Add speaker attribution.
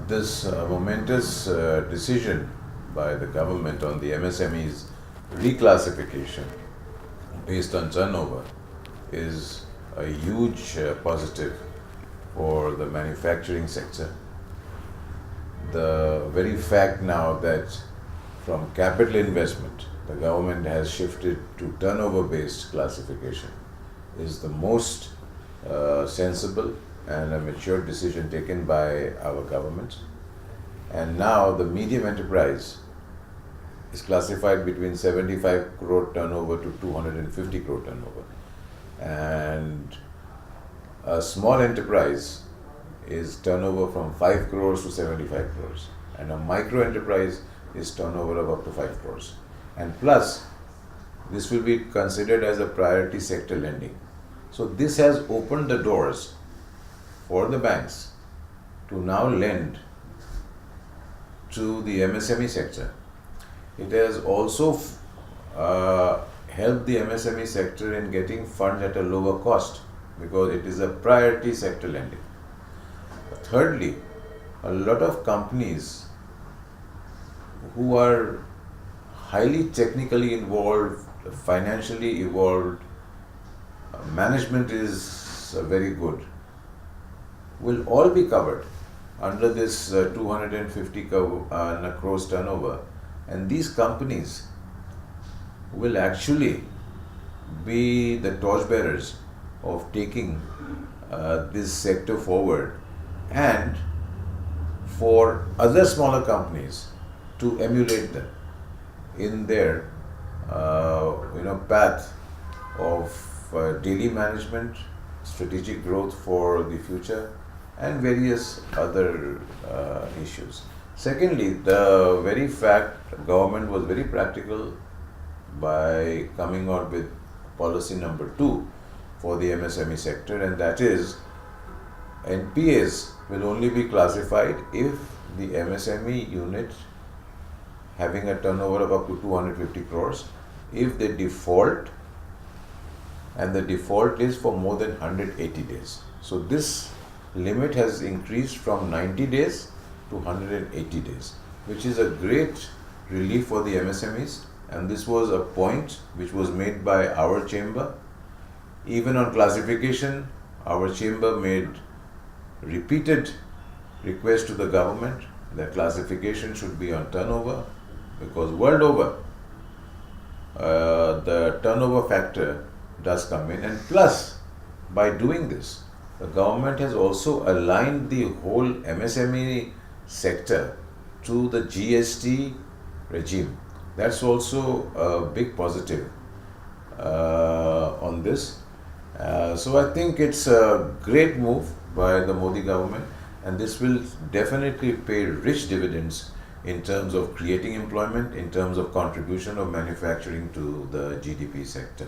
Speaker 1: This momentous decision by the government on the MSMEs reclassification based on turnover is a huge positive for the manufacturing sector. The very fact now that from capital investment the government has shifted to turnover based classification is the most sensible and a mature decision taken by our government. And now the medium enterprise is classified between 75 crore turnover to 250 crore turnover. And a small enterprise is turnover from 5 crores to 75 crores. And a micro enterprise is turnover of up to 5 crores. And plus, this will be considered as a priority sector lending. So this has opened the doors for the banks to now lend to the MSME sector. It has also helped the MSME sector in getting funds at a lower cost because it is a priority sector lending. Thirdly, a lot of companies who are highly technically involved, financially evolved, management is very good, will all be covered under this 250 crores turnover, and these companies will actually be the torchbearers of taking this sector forward, and for other smaller companies to emulate them in their path of daily management, strategic growth for the future, and various other issues. Secondly, the very fact government was very practical by coming out with policy number 2 for the MSME sector, and that is NPAs will only be classified if the MSME unit having a turnover of up to 250 crores, if they default, and the default is for more than 180 days. So this limit has increased from 90 days to 180 days, which is a great relief for the MSMEs, and this was a point which was made by our chamber. Even on classification, our chamber made repeated requests to the government that classification should be on turnover, because world over the turnover factor does come in, and plus by doing this the government has also aligned the whole MSME sector to the GST regime. That's also a big positive on this. So I think it's a great move by the Modi government, and this will definitely pay rich dividends in terms of creating employment, in terms of contribution of manufacturing to the GDP sector.